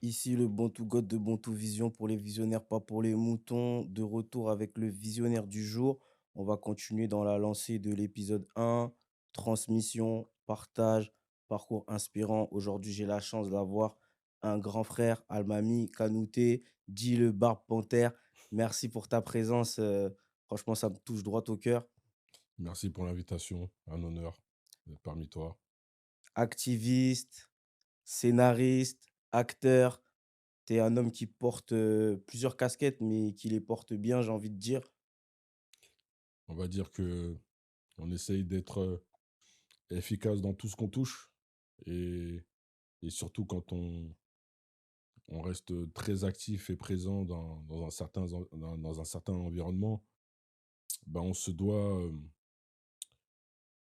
Ici le Bantou God de Bantou Vision pour les visionnaires, pas pour les moutons. De retour avec le visionnaire du jour. On va continuer dans la lancée de l'épisode 1, transmission, partage, parcours inspirant. Aujourd'hui, j'ai la chance d'avoir un grand frère, Almami Kanouté, dit le Barbe Panthère. Merci pour ta présence. Franchement, ça me touche droit au cœur. Merci pour l'invitation, un honneur d'être parmi toi. Activiste, scénariste, acteur. Tu es un homme qui porte, plusieurs casquettes, mais qui les porte bien, j'ai envie de dire. On va dire que on essaye d'être efficace dans tout ce qu'on touche et, et surtout quand on reste très actif et présent dans un certain environnement, ben on se doit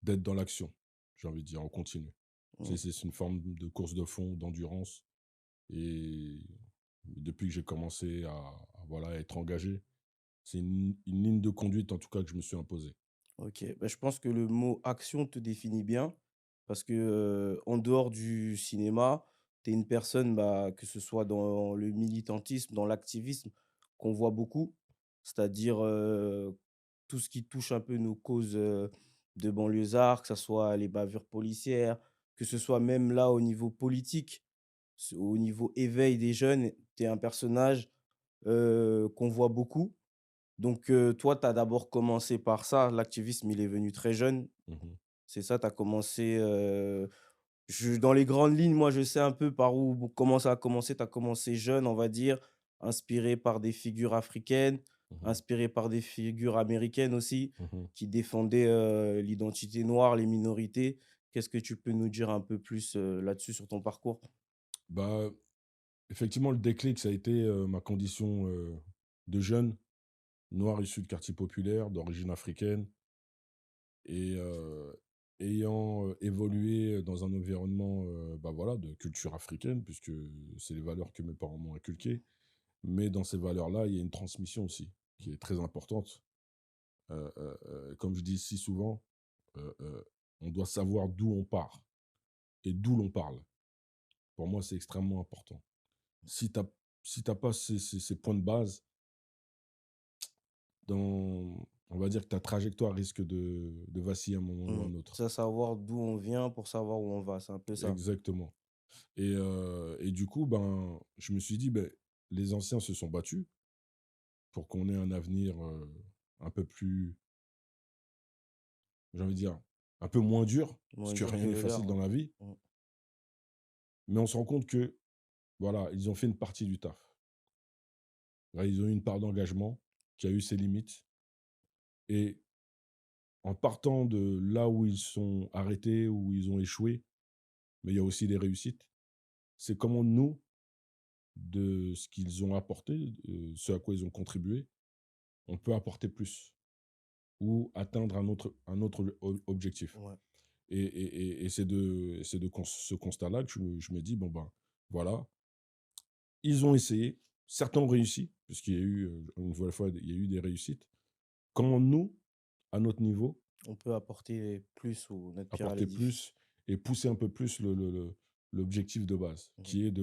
d'être dans l'action, j'ai envie de dire, on continue. Mmh. C'est une forme de course de fond, d'endurance. Et depuis que j'ai commencé voilà, à être engagé, c'est une ligne de conduite en tout cas que je me suis imposé. OK. Bah, je pense que le mot action te définit bien parce que, en dehors du cinéma, tu es une personne, bah, que ce soit dans le militantisme, dans l'activisme, qu'on voit beaucoup. C'est-à-dire, tout ce qui touche un peu nos causes, de banlieusards, que ça soit les bavures policières, que ce soit même là au niveau politique, au niveau éveil des jeunes, tu es un personnage, qu'on voit beaucoup. Donc, toi, tu as d'abord commencé par ça. L'activisme, il est venu très jeune. Mmh. C'est ça, tu as commencé, dans les grandes lignes, moi, je sais un peu par où comment ça a commencé. Tu as commencé jeune, on va dire, inspiré par des figures africaines, Mmh. inspiré par des figures américaines aussi, Mmh. qui défendaient, l'identité noire, les minorités. Qu'est-ce que tu peux nous dire un peu plus, là-dessus, sur ton parcours? Bah, effectivement, le déclic, ça a été, ma condition, de jeune, noir issu de quartier populaire, d'origine africaine et ayant, évolué dans un environnement, bah, voilà, de culture africaine puisque c'est les valeurs que mes parents m'ont inculquées. Mais dans ces valeurs-là, il y a une transmission aussi qui est très importante. Comme je dis si souvent, on doit savoir d'où on part et d'où l'on parle. Pour moi, c'est extrêmement important. Si tu si t'as pas ces points de base, on va dire que ta trajectoire risque de vaciller à un moment ou à Mmh. un autre. C'est savoir d'où on vient pour savoir où on va, c'est un peu ça. Exactement. Et du coup, ben, je me suis dit: ben les anciens se sont battus pour qu'on ait un avenir, un peu plus, j'ai envie de dire, un peu moins dur», parce Moins que dur rien que n'est le leur, facile ouais. dans la vie. Mmh. Mais on se rend compte que, voilà, ils ont fait une partie du taf. Là, ils ont eu une part d'engagement qui a eu ses limites et en partant de là où ils sont arrêtés, où ils ont échoué, mais il y a aussi des réussites. C'est comment nous, de ce qu'ils ont apporté, ce à quoi ils ont contribué, on peut apporter plus ou atteindre un autre objectif. Ouais. Et c'est de ce constat-là que je me dis: «Bon, ben, voilà, ils ont essayé, certains ont réussi», puisqu'il y a eu, une nouvelle fois, il y a eu des réussites. Comment nous, à notre niveau, On peut apporter plus ou notre pierre à apporter l'édifice. plus et pousser un peu plus l'objectif de base, Mmh. qui est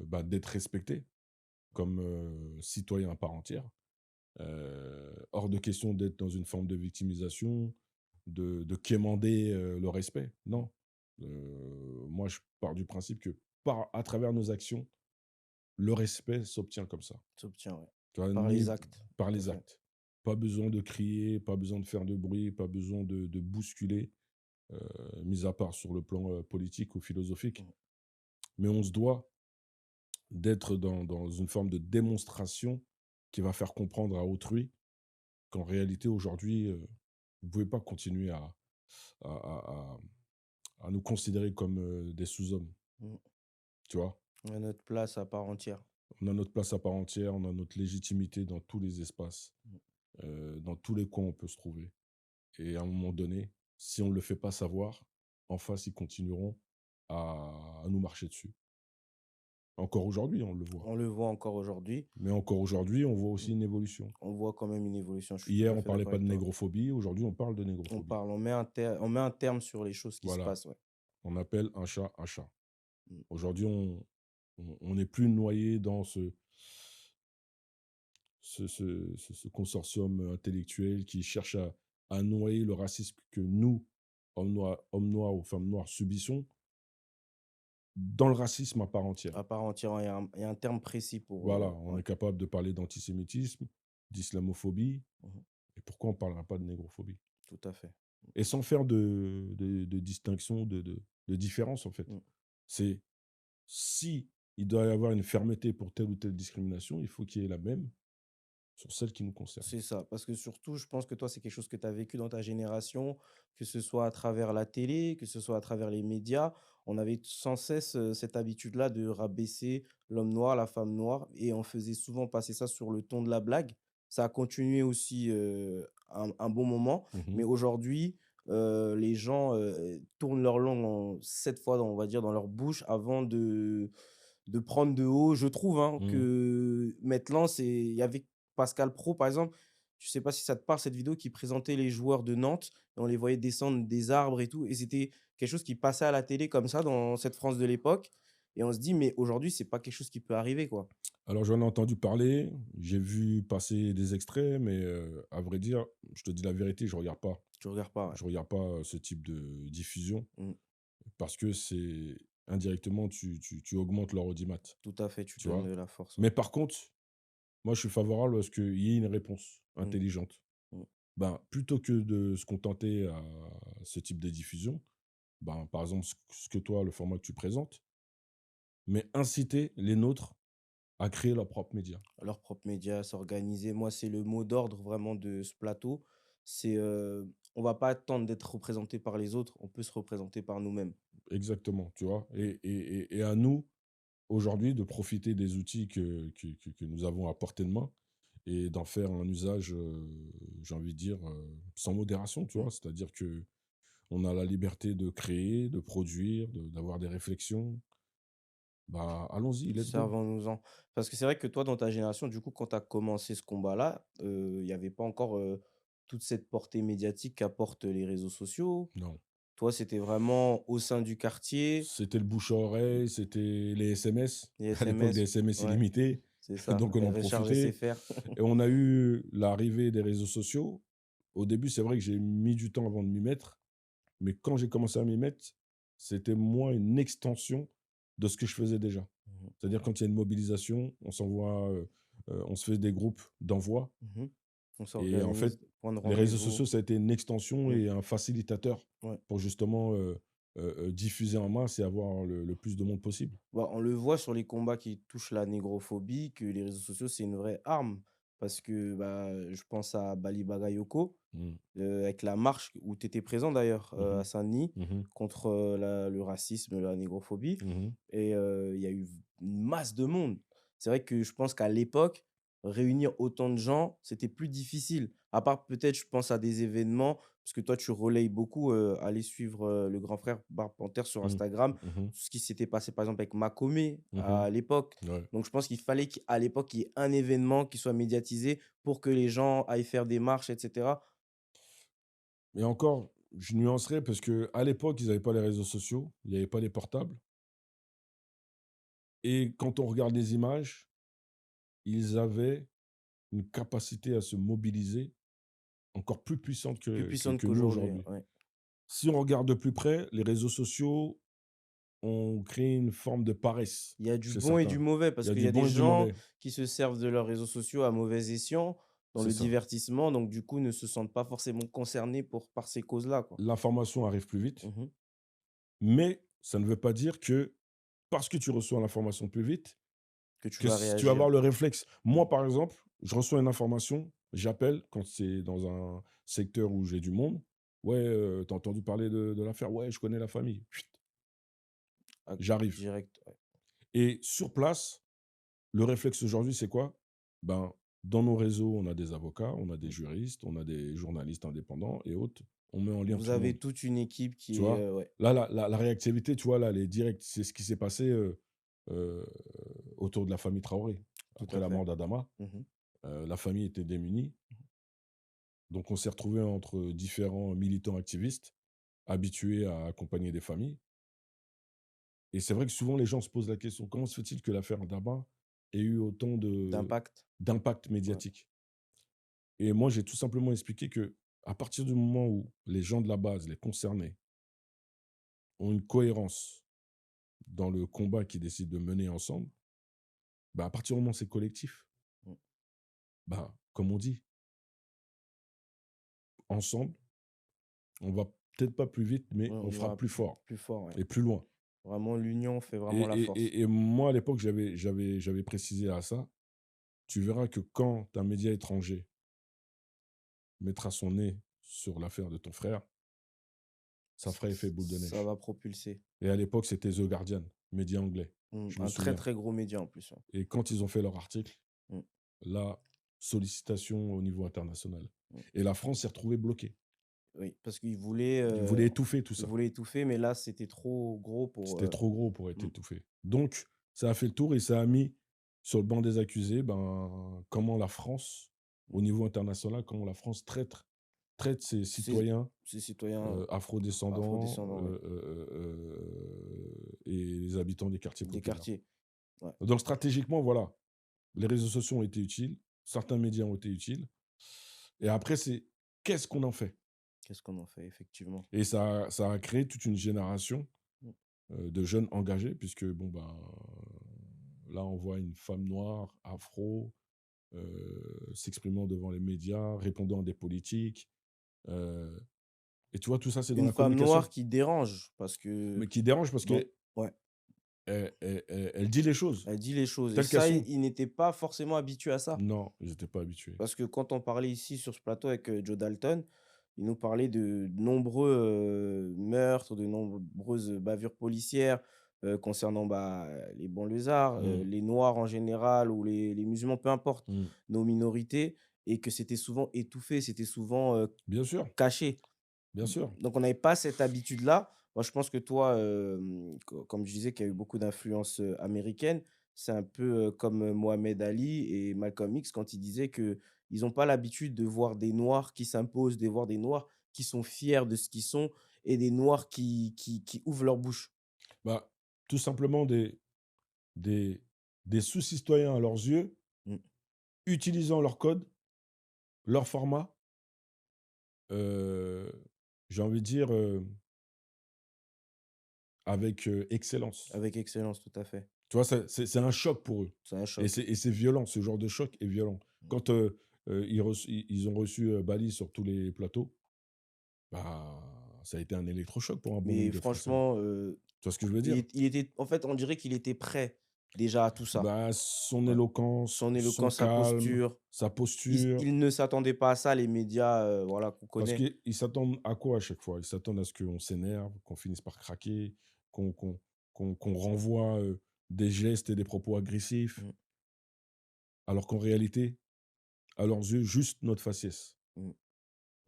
bah, d'être respecté comme, citoyen à part entière. Hors de question d'être dans une forme de victimisation, de quémander, le respect. Non. Moi, je pars du principe que à travers nos actions, le respect s'obtient comme ça. S'obtient, ouais. Tu vois? Par les actes, Par tout à les fait. actes. Pas besoin de crier, pas besoin de faire de bruit, pas besoin de bousculer, mis à part sur le plan, politique ou philosophique. Mmh. Mais on se doit d'être dans une forme de démonstration qui va faire comprendre à autrui qu'en réalité, aujourd'hui, vous ne pouvez pas continuer à à à à nous considérer comme, des sous-hommes, Mmh. tu vois? On a notre place à part entière. On a notre place à part entière, on a notre légitimité dans tous les espaces, Mmh. dans tous les coins où on peut se trouver et à un moment donné, si on ne le fait pas savoir, en face, ils continueront à nous marcher dessus. Encore aujourd'hui, on le voit. On le voit encore aujourd'hui. Mais encore aujourd'hui, on voit Mmh. aussi une évolution. On voit quand même une évolution, je suis tout Hier, à on fait parlait d'accord pas de avec toi. négrophobie, aujourd'hui, on parle de On négrophobie. parle, on met un terme sur les choses qui se Voilà, passent, ouais. on appelle un chat un chat. Mmh. Aujourd'hui, On n'est plus noyé dans ce consortium intellectuel qui cherche à noyer le racisme que nous, hommes noirs ou femmes noires, subissons dans le racisme à part entière. À part entière, il y a un terme précis pour, Voilà, on ouais, est capable de parler d'antisémitisme, d'islamophobie, mmh et pourquoi on ne parlera pas de négrophobie? tout à fait. Et sans faire de distinction, de différence, en fait. Mmh. C'est si il doit y avoir une fermeté pour telle ou telle discrimination, il faut qu'il y ait la même sur celle qui nous concerne. C'est ça, parce que surtout, je pense que toi, c'est quelque chose que tu as vécu dans ta génération, que ce soit à travers la télé, que ce soit à travers les médias. On avait sans cesse cette habitude-là de rabaisser l'homme noir, la femme noire, et on faisait souvent passer ça sur le ton de la blague. Ça a continué aussi un bon moment, Mmh. mais aujourd'hui, les gens tournent leur langue 7 fois, on va dire, dans leur bouche avant de prendre de haut. Je trouve, hein, Mmh. que maintenant, il y avait Pascal Pro, par exemple, je sais pas si ça te parle, cette vidéo qui présentait les joueurs de Nantes et on les voyait descendre des arbres et tout et c'était quelque chose qui passait à la télé comme ça dans cette France de l'époque et on se dit: «Mais aujourd'hui, c'est pas quelque chose qui peut arriver, quoi». Alors j'en ai entendu parler, j'ai vu passer des extraits, mais à vrai dire, je te dis la vérité, je regarde pas. Tu regardes pas, ouais. Je regarde pas, ce type de diffusion Mmh. parce que c'est indirectement, tu augmentes leur audimat, Tout à fait, tu tu donnes vois? de la force, ouais. Mais par contre, moi, je suis favorable à ce qu'il y ait une réponse Mmh. intelligente. Mmh. Ben, plutôt que de se contenter à ce type de diffusion, ben, par exemple, ce que toi, le format que tu présentes, mais inciter les nôtres à créer leurs propres médias. Leurs propres médias, s'organiser. Moi, c'est le mot d'ordre vraiment de ce plateau. C'est, on va pas attendre d'être représenté par les autres, on peut se représenter par nous-mêmes. Exactement, tu vois? Et à nous, aujourd'hui, de profiter des outils que nous avons à portée de main et d'en faire un usage, j'ai envie de dire, sans modération, tu Mmh. vois? C'est-à-dire que on a la liberté de créer, de produire, d'avoir des réflexions. Bah, allons-y, let's go. Servons-nous-en. Parce que c'est vrai que toi, dans ta génération, du coup, quand tu as commencé ce combat-là, il y avait pas encore, toute cette portée médiatique qu'apportent les réseaux sociaux. Non. Toi, c'était vraiment au sein du quartier, C'était le bouche à oreille, c'était les SMS, les à l'époque des SMS, SMS ouais, illimités, c'est ça, donc on les en recharges profitait SFR. et on a eu l'arrivée des réseaux sociaux. Au début, c'est vrai que j'ai mis du temps avant de m'y mettre, mais quand j'ai commencé à m'y mettre, c'était moins une extension de ce que je faisais déjà. Mmh C'est-à-dire quand il y a une mobilisation, on s'envoie, on se fait des groupes d'envoi mh. Mmh. On et en fait, s'organise, point de les réseaux rendez-vous. sociaux, ça a été une extension Mmh, et un facilitateur ouais. pour justement, diffuser en masse et avoir le plus de monde possible. Bah, on le voit sur les combats qui touchent la négrophobie, que les réseaux sociaux, c'est une vraie arme. Parce que bah, je pense à Bali Bagayoko, Mmh. avec la marche où tu étais présent d'ailleurs Mmh à mh. Saint-Denis Mmh. contre le racisme, la négrophobie. Mmh. Et il y a eu une masse de monde. C'est vrai que je pense qu'à l'époque, réunir autant de gens, c'était plus difficile. À part peut-être, je pense à des événements, parce que toi, tu relayes beaucoup, aller suivre le grand frère Barbe Panther sur Mmh. Instagram, Mmh. ce qui s'était passé par exemple avec Makomé Mmh. à l'époque. Ouais. Donc je pense qu'il fallait qu'à l'époque, il y ait un événement qui soit médiatisé pour que les gens aillent faire des marches, et cetera. Et encore, je nuancerais parce qu'à l'époque, ils avaient pas les réseaux sociaux, il y avait pas les portables et quand on regarde les images, ils avaient une capacité à se mobiliser encore plus puissante Plus puissante que nous qu'aujourd'hui, aujourd'hui. ouais. Si on regarde de plus près, les réseaux sociaux ont créé une forme de paresse Il y a du chez bon et du certains. mauvais Il parce y a qu'il y du a des bon et du gens mauvais, qui se servent de leurs réseaux sociaux à mauvais escient, dans c'est le ça. divertissement, donc du coup, ne se sentent pas forcément concernés par ces causes-là, quoi. L'information arrive plus vite, Mmh. mais ça ne veut pas dire que parce que tu reçois l'information plus vite, Que tu que vas tu vas réagir. avoir le réflexe. Mmh. Moi, par exemple, je reçois une information, j'appelle quand c'est dans un secteur où j'ai du monde. Ouais, tu entendu parler de l'affaire? Ouais, je connais la famille. Chut, Ah, j'arrive. direct, ouais. Et sur place, le réflexe aujourd'hui, c'est quoi? Ben, dans nos réseaux, on a des avocats, on a des Mmh. juristes, on a des journalistes indépendants et autres. On met en lien Vous tout le avez monde, toute une équipe tu qui est, vois? ouais, Là, la réactivité, tu vois, là, elle est directe. C'est ce qui s'est passé, heu, autour de la famille Traoré. tout Après à la fait. mort d'Adama, Mmh. la famille était démunie. Donc on s'est retrouvé entre différents militants activistes, habitués à accompagner des familles Et c'est vrai que souvent les gens se posent la question: «Comment se fait-il que l'affaire Daba ait eu autant D'impact. d'impact Ouais. médiatique?» Et moi, j'ai tout simplement expliqué que à partir du moment où les gens de la base, les concernés, ont une cohérence dans le combat qu'ils décident de mener ensemble, bah, à partir du moment où c'est collectif, Mmh. bah, comme on dit, ensemble, on va peut-être pas plus vite, mais Ouais, on on frappe ira plus fort plus fort, ouais. et plus loin. Vraiment, l'union fait Et vraiment la et force. et et moi, à l'époque, j'avais précisé à ça: «Tu verras que quand un média étranger mettra son nez sur l'affaire de ton frère, ça fera effet boule de Ça neige». va propulser. Et à l'époque, c'était The Guardian, média anglais, je me Un très, souviens. très gros média en plus, ouais. Et quand ils ont fait leur article, Mmh, là, sollicitation au niveau international. mmh. Et la France s'est retrouvée bloquée. Oui, parce Ils voulaient étouffer tout ils ça. voulaient étouffer, mais là, c'était trop gros pour, C'était trop gros pour être mmh, étouffé. Donc, ça a fait le tour et ça a mis sur le banc des accusés, ben, comment la France, mmh. au niveau international, comment la France traite ses Ces citoyens ces citoyens afro-descendants afro-descendants, oui, et les habitants des quartiers des populaires. quartiers. Ouais. Donc, stratégiquement, voilà, les réseaux sociaux ont été utiles, certains médias ont été utiles. Et après, c'est qu'est-ce qu'on en fait? Qu'est-ce qu'on en fait effectivement? Et ça a créé toute une génération, Mmh. de jeunes engagés puisque bon, ben, là, on voit une femme noire, afro, s'exprimant devant les médias, répondant à des politiques, heu et tu vois, tout ça, c'est dans Une la femme communication. noire qui dérange parce que Mais qui dérange parce dans qu'elle ouais, elle dit les choses elle dit les choses et telles qu'elles ça, sont. ils n'étaient pas forcément habitués à ça. Non, ils étaient pas habitués. Parce que quand on parlait ici sur ce plateau avec, Joe Dalton, il nous parlait de nombreux, meurtres, de nombreuses bavures policières, concernant, bah, les banlieusards, Mmh, les noirs en général ou les musulmans, peu importe, mmh. nos minorités et que c'était souvent étouffé, c'était souvent, Bien sûr, caché. bien sûr. Donc on n'avait pas cette habitude-là. Moi, je pense que toi, comme je disais qu'il y a eu beaucoup d'influences, américaines, c'est un peu, comme, Mohamed Ali et Malcolm X quand ils disaient qu'ils ont pas l'habitude de voir des noirs qui s'imposent, de voir des noirs qui sont fiers de ce qu'ils sont et des noirs qui ouvrent leur bouche. Bah, tout simplement des des sous-citoyens à leurs yeux, Mmh. utilisant leur code, leur format, heu, j'ai envie de dire, avec, excellence. Avec excellence, tout à fait. Tu vois? C'est un choc pour eux C'est un choc. et c'est violent, ce genre de choc est violent. Mmh. Quand, ils ont reçu, Bali sur tous les plateaux, bah, ça a été un électrochoc pour un bon nombre Mais de Français. franchement, Tu vois ce que je veux dire? il était en fait, on dirait qu'il était prêt déjà à tout ça. Bah, son Ouais. éloquence, Son son éloquence, sa calme, posture. sa posture, Il ne s'attendait pas à ça, les médias, voilà, qu'on parce connaît. qu'ils s'attendent à quoi à chaque fois? Ils s'attendent à ce qu'on s'énerve, qu'on finisse par craquer, qu'on qu'on qu'on renvoie, des gestes et des propos agressifs, Mmh, alors qu'en réalité, à leurs yeux, juste notre faciès, mmh.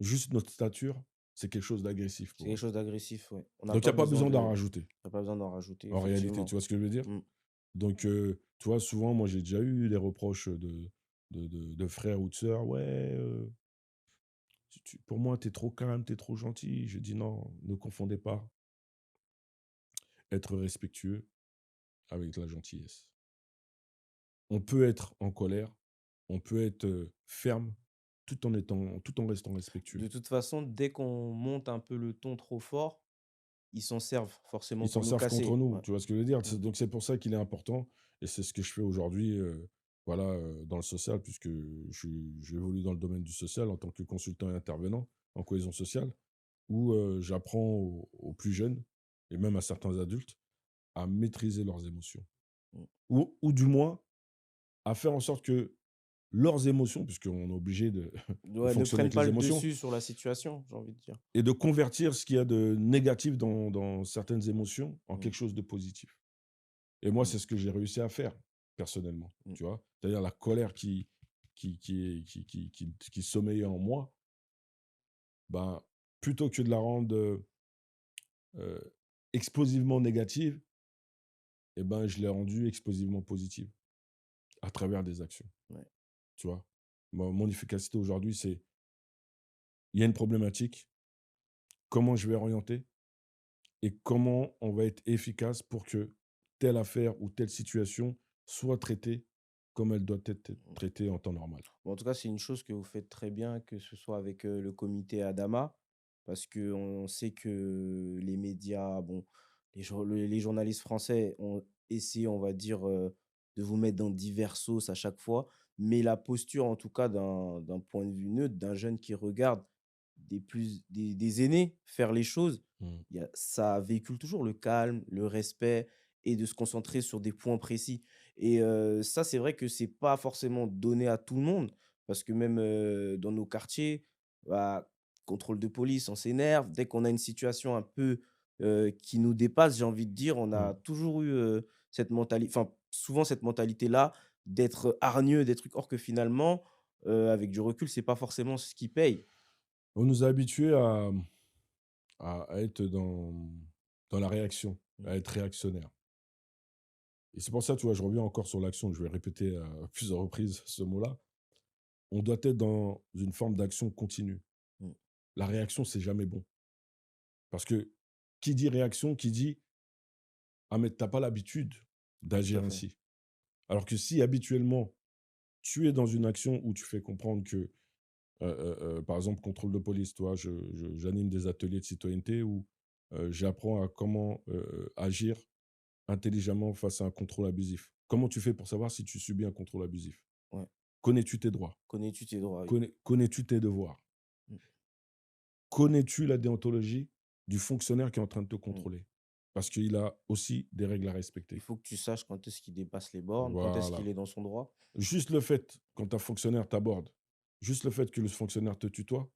juste notre stature, c'est quelque chose d'agressif C'est pour quelque eux. chose d'agressif, ouais. Donc il y a pas besoin d'en rajouter, On n'a pas besoin d'en rajouter, en réalité, tu effectivement. vois ce que je veux dire? Mmh. Donc tu vois, souvent, moi, j'ai déjà eu des reproches, de frères ou de sœurs: «Ouais, pour moi, tu es trop calme, tu es trop gentil». Je dis: «Non, ne confondez pas être respectueux avec la gentillesse». On peut être en colère, on peut être, ferme, tout en restant respectueux. De toute façon, dès qu'on monte un peu le ton trop fort, ils s'en servent forcément Ils s'en pour nous servent contre casser. nous, Ouais. tu vois ce que je veux dire? Mmh. C'est pour ça qu'il est important et c'est ce que je fais aujourd'hui, voilà, dans le social puisque j'évolue dans le domaine du social en tant que consultant et intervenant en cohésion sociale où, j'apprends aux plus jeunes et même à certains adultes à maîtriser leurs émotions Mmh. ou du moins à faire en sorte que leurs émotions, puisqu'on est obligé de Ouais, ne fonctionner prennent avec pas les le émotions dessus sur la situation, j'ai envie de dire. et de convertir ce qu'il y a de négatif dans certaines émotions en Mmh, quelque chose de positif. Et moi, mmh, c'est ce que j'ai réussi à faire personnellement, mmh. tu vois? C'est-à-dire la colère qui sommeillait en moi, ben, plutôt que de la rendre, explosivement négative et ben, je l'ai rendue explosivement positive à travers des actions, Ouais. tu vois? Mon efficacité aujourd'hui, c'est il y a une problématique, comment je vais orienter? et comment on va être efficace pour que telle affaire ou telle situation soit traitée comme elle doit être traitée en temps normal. Bon, en tout cas, c'est une chose que vous faites très bien, que ce soit avec, le comité Adama, parce qu'on sait que les médias, bon, les journalistes français ont essayé, on va dire, de vous mettre dans divers sauces à chaque fois. Mais la posture, en tout cas, d'un point de vue neutre, d'un jeune qui regarde des aînés faire les choses, Mmh. ça véhicule toujours le calme, le respect et de se concentrer sur des points précis. Et ça, c'est vrai que c'est pas forcément donné à tout le monde parce que même, dans nos quartiers, bah, contrôle de police, on s'énerve. Dès qu'on a une situation un peu, qui nous dépasse, j'ai envie de dire, on Mmh. a toujours eu, cette mentalité, enfin, souvent cette mentalité-là d'être hargneux, des trucs. Or que finalement, avec du recul, c'est pas forcément ce qui paye. On nous a habitués à être dans la réaction, Mmh, à être réactionnaire. Et c'est pour ça, tu vois, je reviens encore sur l'action, je vais répéter à plusieurs reprises ce mot-là. On doit être dans une forme d'action continue. mmh, La réaction, c'est jamais bon. Parce que qui dit réaction, qui dit: «Ah mais tu pas l'habitude tout à d'agir fait. ainsi». Alors que si habituellement, tu es dans une action où tu fais comprendre que, par exemple, contrôle de police, toi, j'anime des ateliers de citoyenneté où, j'apprends à comment, agir intelligemment face à un contrôle abusif. Comment tu fais pour savoir si tu subis un contrôle abusif? Ouais. Connais-tu tes droits? Connais-tu tes droits? Oui. Connais-tu tes devoirs? Mmh, Connais-tu la déontologie du fonctionnaire qui est en train de te mmh. contrôler? Parce qu'il a aussi des règles à Il respecter. faut que tu saches quand est-ce qu'il dépasse les bornes, quand est-ce qu'il Voilà. est dans son droit. Juste le fait, quand un fonctionnaire t'aborde, juste le fait que le fonctionnaire te tutoie,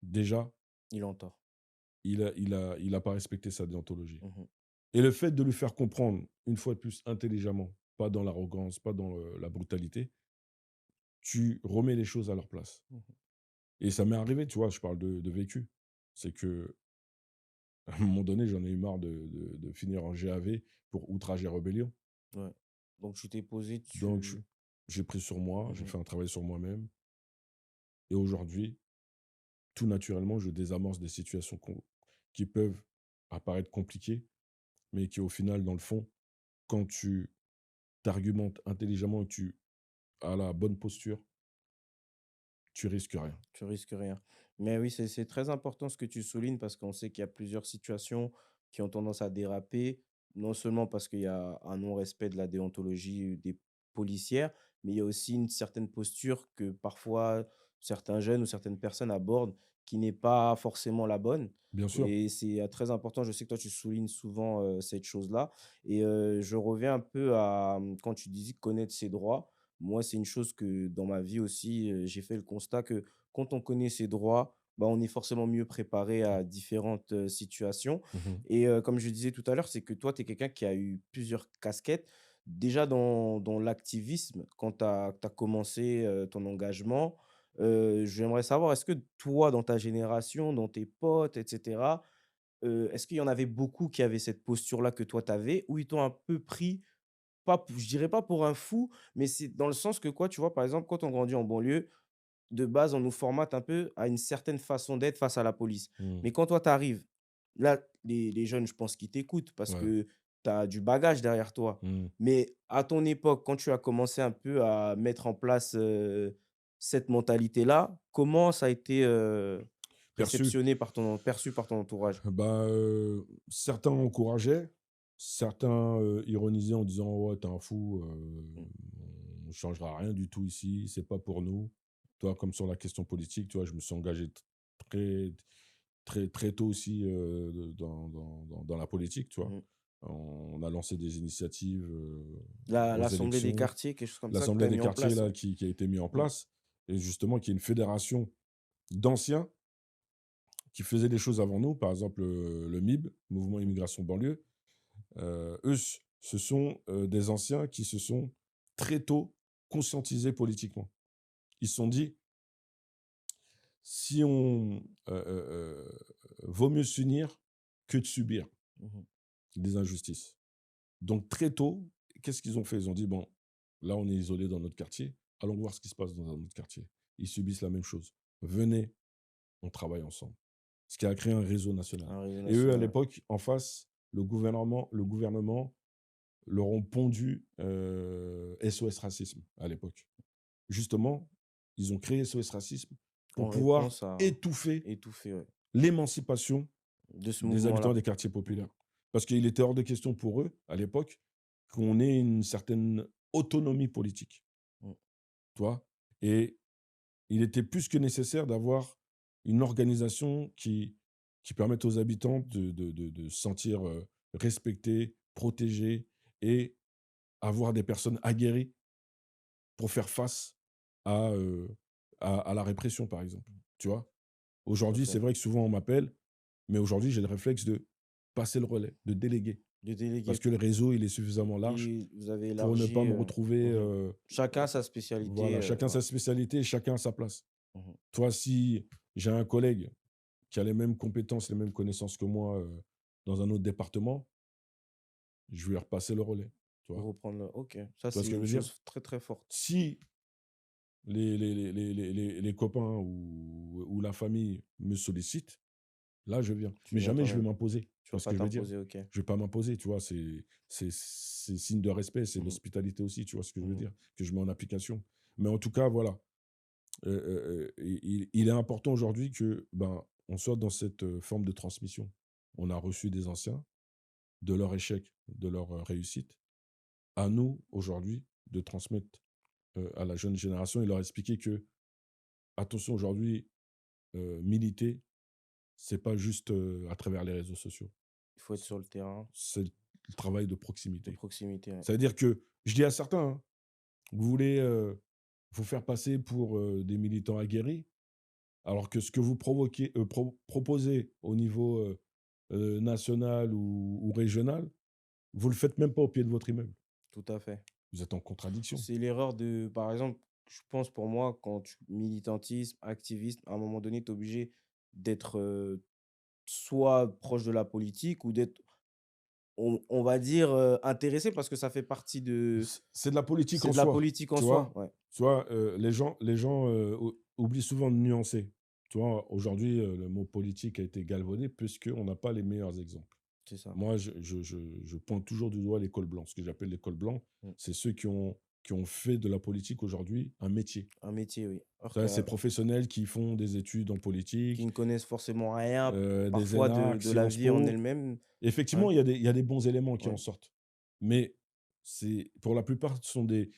déjà, Il en tort. il a pas respecté sa déontologie. Mmh mh. Et le fait de lui faire comprendre, une fois de plus, intelligemment, pas dans l'arrogance, pas dans, la brutalité, tu remets les choses à leur place. Mmh. Et ça m'est arrivé, tu vois? Je parle de vécu. C'est que à un moment donné, j'en ai eu marre de finir en GAV pour outrage et rébellion. Ouais. Donc tu t'es posé, Donc tu j'ai pris sur moi, mmh j'ai mh. fait un travail sur moi-même et aujourd'hui, tout naturellement, je désamorce des situations qui peuvent apparaître compliquées, mais qui au final, dans le fond, quand tu t'argumentes intelligemment et que tu as la bonne posture, tu risques rien. Tu risques rien. Mais oui, c'est très important ce que tu soulignes parce qu'on sait qu'il y a plusieurs situations qui ont tendance à déraper, non seulement parce qu'il y a un non-respect de la déontologie des policières, mais il y a aussi une certaine posture que parfois certains jeunes ou certaines personnes abordent qui n'est pas forcément la bonne. Bien sûr. Et c'est très important. Je sais que toi, tu soulignes souvent cette chose-là. Et je reviens un peu à quand tu dis connaître ses droits. Moi, c'est une chose que dans ma vie aussi, j'ai fait le constat que quand on connaît ses droits, bah, on est forcément mieux préparé à différentes, situations. Mmh. Et comme je disais tout à l'heure, c'est que toi, tu es quelqu'un qui a eu plusieurs casquettes. Déjà dans l'activisme, quand tu as commencé, ton engagement, j'aimerais savoir, est-ce que toi, dans ta génération, dans tes potes et cetera, est-ce qu'il y en avait beaucoup qui avaient cette posture-là que toi tu avais? Ou ils t'ont un peu pris pas p je dirais pas pour un fou, mais c'est dans le sens que quoi, tu vois, par exemple, quand on grandit en banlieue, de base, on nous formate un peu à une certaine façon d'être face à la police. Mmh. Mais quand toi, tu arrives, là, les jeunes, je pense qu'ils t'écoutent parce Ouais. que tu as du bagage derrière toi. Mmh. Mais à ton époque, quand tu as commencé un peu à mettre en place, cette mentalité-là, comment ça a été, Perçu. réceptionné par ton perçu par ton entourage? Bah, certains encourageaient, certains, ironisaient en disant: «Ouais, t'es un fou, Mmh, on ne changera rien du tout ici, c'est pas pour nous». Toi, comme sur la question politique, tu vois, je me suis engagé très très tôt aussi, dans la politique, tu vois? mmh. On a lancé des initiatives, aux L'assemblée des élections. quartiers, quelque chose comme ça que tu L'assemblée as des mis en quartiers place, là ouais? qui a été mis en Mmh, place et justement qui est une fédération d'anciens qui faisaient des choses avant nous, par exemple, le MIB, Mouvement mmh. Immigration Banlieue. Eux, ce sont, des anciens qui se sont très tôt conscientisés politiquement. Ils se sont dit: «Si on, vaut mieux s'unir que de subir Mmh. des injustices». Donc très tôt, qu'est-ce qu'ils ont fait? Ils ont dit: «Bon, là, on est isolés dans notre quartier, allons voir ce qui se passe dans un autre quartier. Ils subissent la même chose. Venez, on travaille ensemble». ce qui a créé un réseau national. Un réseau Et eux, à national, ouais. l'époque, en face, le gouvernement leur ont pondu SOS Racisme à l'époque. Justement, ils ont créé SOS Racisme pour En pouvoir réponse à étouffer étouffer, ouais, l'émancipation de ce des habitants mouvement-là. des quartiers Mmh. populaires. Parce qu'il était hors de question pour eux, à l'époque, qu'on ait une certaine autonomie politique, Mmh. tu vois? Et il était plus que nécessaire d'avoir une organisation qui permette aux habitants de se sentir, respectés, protégés et avoir des personnes aguerries pour faire face à, à la répression, par exemple, tu vois? Tout à Aujourd'hui, c'est fait. vrai que souvent on m'appelle, mais aujourd'hui, j'ai le réflexe de passer le relais, de déléguer. De Parce déléguer que le réseau, il est suffisamment large et vous avez pour ne pas élargi, me retrouver, mmh chacun sa spécialité, voilà, chacun ouais. sa spécialité et chacun à sa place. Mmh. Toi, si j'ai un collègue qui a les mêmes compétences, les mêmes connaissances que moi, dans un autre département, je vais lui repasser le relais, tu Pour vois? reprendre le OK, ça Tu vois c'est ce que je une veux dire? chose très, très forte. Si les copains ou la famille me sollicitent, là, je viens. Tu Mais viens jamais quand je vais même. m'imposer. Tu Tu vois vas ce pas que je veux dire? t'imposer, OK. Je vais pas m'imposer, tu vois? C'est signe de respect, c'est Mmh. l'hospitalité aussi, tu vois ce que je veux Mmh. dire? Que je mets en application. Mais en tout cas, voilà, il est important aujourd'hui que, ben, on soit dans cette, forme de transmission. On a reçu des anciens, de leur échec, de leur, réussite. À nous, aujourd'hui, de transmettre, à la jeune génération et leur expliquer que attention aujourd'hui, militer, c'est pas juste, à travers les réseaux sociaux. Il faut être sur le terrain, C'est le travail de de proximité. proximité, ouais. Ça veut dire que je dis à certains, hein, vous voulez, vous faire passer pour, des militants aguerris, alors que ce que vous proposez au niveau, national ou régional, vous le faites même pas au pied de votre immeuble. Tout à fait. Vous êtes en contradiction. C'est l'erreur de par exemple, je pense pour moi quand tu militantisme, activisme, à un moment donné, tu es obligé d'être, soit proche de la politique ou d'être, on va dire, intéressé parce que ça fait partie de C'est de la politique c'est en de la soi, politique en tu soi, vois? ouais. Tu vois, les gens, oublient souvent de nuancer. Tu vois? Aujourd'hui, le mot politique a été galvaudé puisqu'on n'a pas les meilleurs exemples. C'est ça. Moi, je pointe toujours du doigt les cols blancs. Ce que j'appelle les cols blancs, Mmh. c'est ceux qui ont fait de la politique aujourd'hui un métier. Un métier, oui. Alors Tu vois, ces que professionnels qui font des études en qui politique, ne connaissent forcément rien, des parfois ENAC, de la Sciences vie en Po. elle-même. Ouais, Effectivement, il y a des bons éléments qui en ouais, sortent. Mais pour la plupart, ce sont des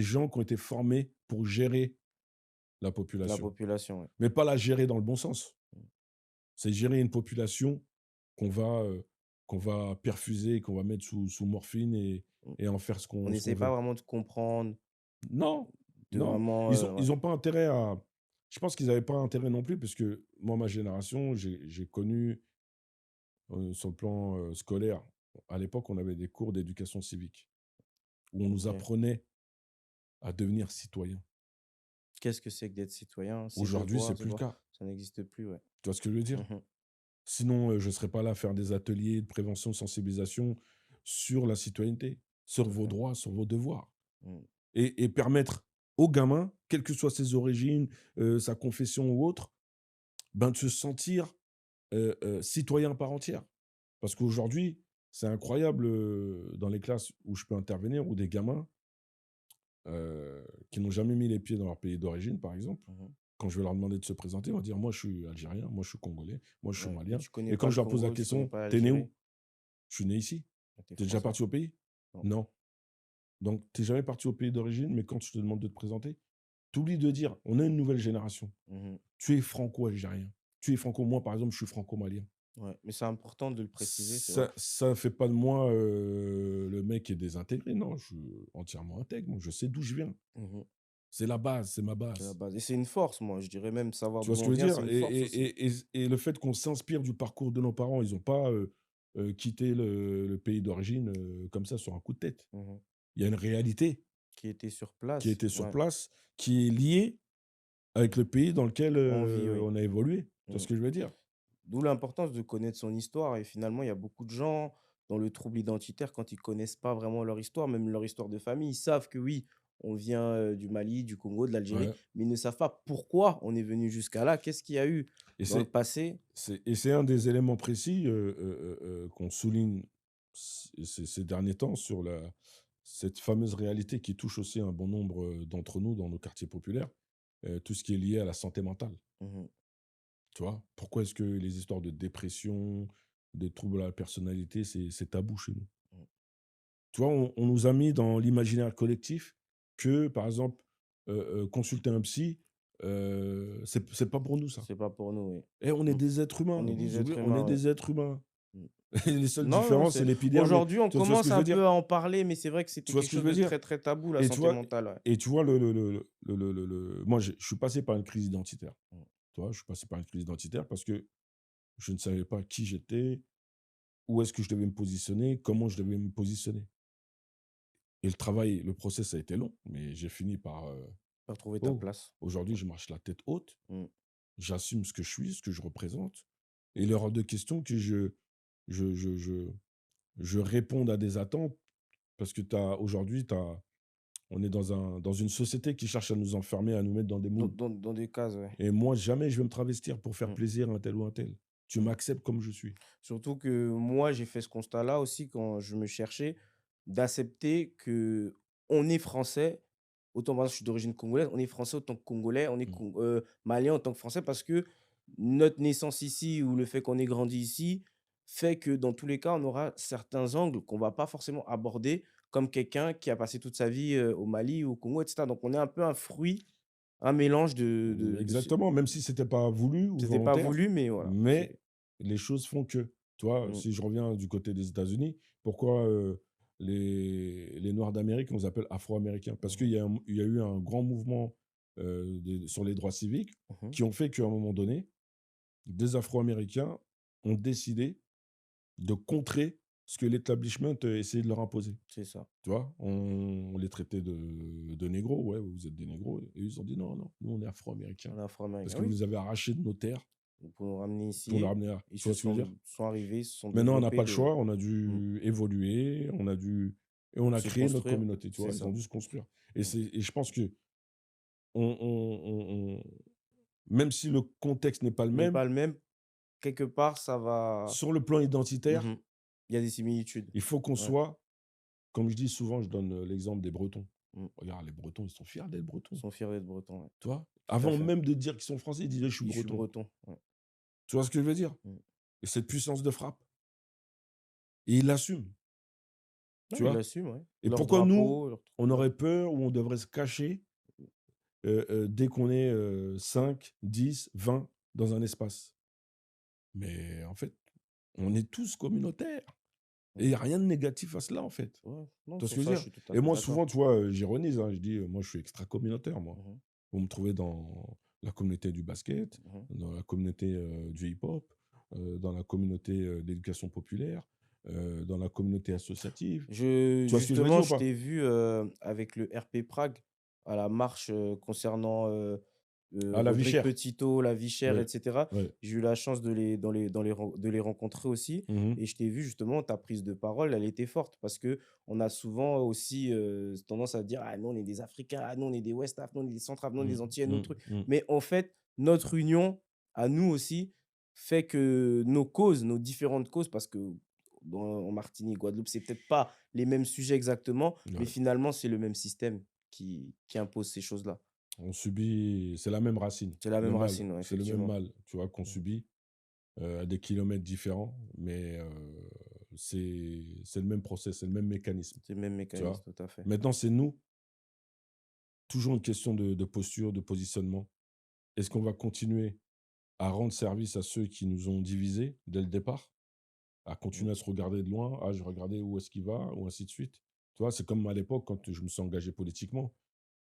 gens qui ont été formés pour gérer la la population. population, ouais. Mais pas la gérer dans le bon sens. Mmh. C'est gérer une population qu'on va, heu, qu'on va perfuser, qu'on va mettre sous morphine Mmh. et en faire ce On qu'on ce qu'on n'essaie pas veut. vraiment de comprendre, Non, de non, vraiment, ils ont ouais. ils ont pas intérêt à je pense qu'ils avaient pas intérêt non plus parce que moi, ma génération, j'ai connu, sur le plan, scolaire, à l'époque, on avait des cours d'éducation civique où on nous OK. apprenait à devenir citoyen. Qu'est-ce que c'est que d'être citoyen? Ses Aujourd'hui, devoirs, c'est ses plus le droits, cas. ça n'existe plus, ouais. Tu vois ce que je veux dire? Mmh. Sinon, je ne serais pas là à faire des ateliers de prévention, de sensibilisation sur la citoyenneté, Tout sur à vos fait. droits, sur vos devoirs Mmh. et permettre aux gamins, quelles que soient ses origines, sa confession ou autre, ben, de se sentir, citoyen à part entière. Parce qu'aujourd'hui, c'est incroyable, dans les classes où je peux intervenir, où des gamins, qui n'ont jamais mis les pieds dans leur pays d'origine, par exemple, Mmh. quand je vais leur demander de se présenter, ils vont dire: «Moi, je suis algérien, moi, je suis congolais, moi, je suis Ouais, mais malien» tu connais et pas quand le je leur pose la Congo, tu connais question: pas «Tu es né l'Algérie. où?» «Je suis né ici». Ah, tu «Tu es déjà français. parti au pays?» Non. «Non». Donc tu es jamais parti au pays d'origine, mais quand je te demande de te présenter, tu oublies de dire: «On est une nouvelle génération. Mmh. Tu es franco-algérien. Tu es franco» moi, par exemple, je suis franco-malien. Ouais, mais c'est important de le préciser, c'est vrai. Ça fait pas de moi, le mec qui est désintégré. Non, je suis entièrement intègre. Moi, je sais d'où je viens. Mmh. C'est la base, c'est ma C'est la base. base et c'est une force, moi, je dirais même savoir Tu vois d'où ce on que je veux vient, dire? c'est une Et force aussi. et et et et le fait qu'on s'inspire du parcours de nos parents, ils ont pas, quitté le pays d'origine, comme ça sur un coup de tête. Mmh. Il y a une réalité Qui était sur qui a place, été sur ouais, place, qui est liée avec le pays dans lequel, on vit, oui. on a évolué. Tu vois Mmh. ce que je veux dire? D'où l'importance de connaître son histoire et finalement, il y a beaucoup de gens dans le trouble identitaire quand ils connaissent pas vraiment leur histoire, même leur histoire de famille. Ils savent que oui, on vient, du Mali, du Congo, de l'Algérie, Ouais. mais ils ne savent pas pourquoi on est venu jusqu'à là. Qu'est-ce qu'il y a eu Et dans le c'est passé? c'est un des éléments précis, qu'on souligne ces derniers temps sur cette fameuse réalité qui touche aussi un bon nombre, d'entre nous dans nos quartiers populaires, tout ce qui est lié à la santé mentale, Mmh. tu vois? Pourquoi est-ce que les histoires de dépression, de troubles à la personnalité, c'est tabou chez nous? Mmh. Tu vois, on nous a mis dans l'imaginaire collectif que, par exemple, consulter un psy, c'est pas pour nous ça. C'est pas pour nous, oui. Eh, on est Mmh. des êtres humains, On est vous des oubliez, êtres on est humains, ouais. des êtres humains. Mmh. Et les seules Non, non, différences, c'est c'est l'épiderme et aujourd'hui, on tu vois ce que commence je un veux dire? peu à en parler, mais c'est vrai que Tu c'était vois ce quelque que je chose veux de dire? très, très tabou, la Et tu santé vois mentale, ouais. et tu vois moi, je suis passé par une crise identitaire. Mmh. Tu vois? Je suis passé par une crise identitaire parce que je ne savais pas qui j'étais, où est-ce que je devais me positionner, comment je devais me positionner. Et le process a été long, mais j'ai fini par, Pour trouver ta oh, place. aujourd'hui, je marche la tête haute, Mmh. j'assume ce que je suis, ce que je représente et il est hors de question que je je je je réponde à des attentes parce que aujourd'hui, on est dans une société qui cherche à nous enfermer, à nous mettre dans des Dans moules dans des cases, ouais. et moi, jamais je vais me travestir pour faire Mmh. plaisir à un tel ou un tel. Tu Mmh. m'acceptes comme je suis. Surtout que moi, j'ai fait ce constat-là aussi quand je me cherchais, d'accepter que on est français, autant moi je suis d'origine congolaise, on est français autant que congolais, on est Mmh. malien autant que français parce que notre naissance ici ou le fait qu'on ait grandi ici fait que dans tous les cas, on aura certains angles qu'on va pas forcément aborder comme quelqu'un qui a passé toute sa vie, au Mali ou au Congo et cetera. Donc on est un peu un fruit, un mélange de ce Exactement, même si c'était pas voulu ou c'était pas volontaire, voulu mais voilà, mais c'est les choses font que. Tu vois, mmh, si je reviens du côté des États-Unis, pourquoi, les noirs d'Amérique, on les appelle afro-américains? Parce mmh il y a eu un grand mouvement, sur les droits civiques mh, qui ont fait qu'à un moment donné, des afro-américains ont décidé de contrer ce que l'establishment, essayait de leur imposer. c'est ça. Tu vois? On les traitait de négros, «Ouais, vous êtes des négros» et ils ont dit: «Non, non, nous on est afro-américains, Un parce Afro-Américain, que vous oui, nous avez arraché de nos terres pour nous ramener pour nous ici, ramener là». ils Tu se vois ce que je veux dire? sont arrivés, ils se sont Maintenant on n'a pas développés le de choix, on a mmh, dû évoluer, on a se créé notre construire, communauté, tu c'est vois? Ils ça. ont dû se construire Mmh. et je pense que on même si le contexte n'est pas le N'est même, pas le même, quelque part, ça va sur le plan identitaire, mmh il y a des similitudes. il faut qu'on Ouais, soit comme je dis souvent, je donne, l'exemple des Bretons. mmh. Regarde les Bretons, ils sont fiers d'être Ils Bretons, sont fiers d'être bretons, ouais, tu vois? tout à Avant fait. même de dire qu'ils sont français, ils disaient: «Je suis Je suis breton». breton, ouais. Tu vois ce que je veux dire? Mmh. Et cette puissance de frappe et ils l'assument, Non, tu ils vois? l'assument, ouais. Et Leur pourquoi nous, drapeau, leur truc, on ouais. aurait peur ou on devrait se cacher, dès qu'on est, 5, 10, 20 dans un espace? Mais en fait, on est tous communautaires et Mmh. il y a rien de négatif à cela, en fait. Ouais, non, Tu vois ce sur que je ça, veux je dire? suis tout à Et fait moi d'accord. souvent, tu vois, j'ironise, hein, je dis, «Moi, je suis extra-communautaire, moi». Mmh mh. Vous me trouvez dans la communauté du basket, Mmh. dans la communauté, du hip-hop, dans la communauté, de l'éducation populaire, dans la communauté associative. Tu vois ce que je veux Justement, dire ou je pas? t'ai vu, avec le RP Prague à la marche, concernant, À la vie Audrey chère. Petitto, La Vie chère et Ouais, cetera. ouais. J'ai eu la chance de les rencontrer aussi Mmh mh. et je t'ai vu justement, ta prise de parole, elle était forte parce qu'on a souvent aussi, tendance à dire: «Ah nous, on est des Africains, ah nous, on est des West Af, nous, on est des Centraf, nous, on est Mmh, des Antillais, nous, mmh, truc». mmh. Mais en fait, notre union à nous aussi fait que nos causes, nos différentes causes parce que en Martinique, Guadeloupe, c'est peut-être pas les mêmes sujets exactement, mais Ouais. finalement, c'est le même système qui impose ces choses-là. On subit c'est la même racine, C'est la le même mal, racine, ouais, c'est le même effectivement. mal, tu vois, qu'on Mmh. subit, à des kilomètres différents, mais c'est le même process, c'est le même mécanisme, C'est le même tu vois? mécanisme, tout à fait. Maintenant, c'est nous, toujours une question de posture, de positionnement. Est-ce qu'on va continuer à rendre service à ceux qui nous ont divisés dès le départ? À Mmh. continuer à se regarder de loin: «Ah, je regardais où est-ce qu'il va?» ou ainsi de suite. Tu vois? C'est comme à l'époque quand je me suis engagé politiquement,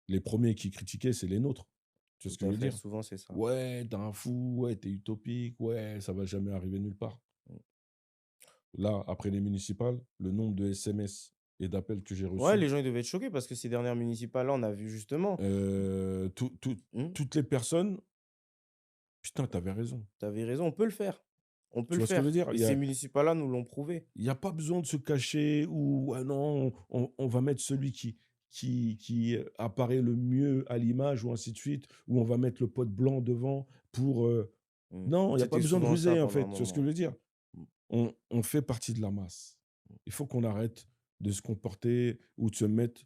les premiers qui critiquaient, c'est les nôtres. Tu vois Tout ce que je à veux fait, dire? souvent, c'est ça. «Ouais, tu un fou, ouais, tu utopique, ouais, ça va jamais arriver nulle part». Mmh. Là, après les municipales, le nombre de SMS et d'appels que j'ai Ouais, reçus, les gens, ils devaient être choqués parce que ces dernières municipales-là, on a vu justement tout mmh, toutes les personnes: «Putain, tu avais raison». tu avais raison, on peut le faire. On peut Tu le vois ce que je veux faire dire? et ces municipales-là nous l'ont prouvé. Il y a pas besoin de se cacher ou: «Ah non, on va mettre celui qui apparaît le mieux à l'image ou ainsi de suite, où on va mettre le pote blanc devant pour, Mmh. non, il y a pas C'était besoin de souvent ça ruser, en pendant un fait, tu vois ce que je moment. veux dire? Mmh. On fait partie de la masse. Mmh. Il faut qu'on arrête de se comporter ou de se mettre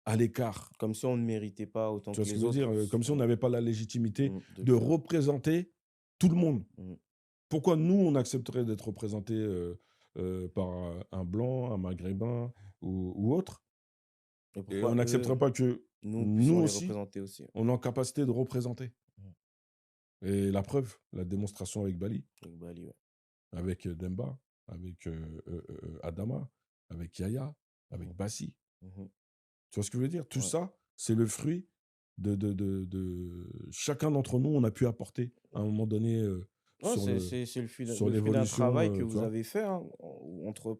à l'écart. Comme si on ne méritait pas autant Tu vois que ce que les je veux dire? autres Comme si on n'avait pas la légitimité de le de faire. représenter tout le monde. Mmh. Pourquoi nous, on accepterait d'être représentés, par, un blanc, un maghrébin ou autre Et et pourquoi on n'accepterait eux, pas que nous nous puissions les aussi, représenter aussi? on est en capacité de représenter? Mmh. Et la preuve, la démonstration avec Bali, Avec Bali, ouais. avec, Demba, avec, Adama, avec Yaya, avec Mmh. Bassi. Mmh. Tu vois ce que je veux dire? Tout Ouais. ça, c'est le fruit de chacun d'entre nous, on a pu apporter à un moment donné, Ouais, sur c'est sur le fruit d'un l'évolution, travail que tu vous vois? avez fait, hein, entre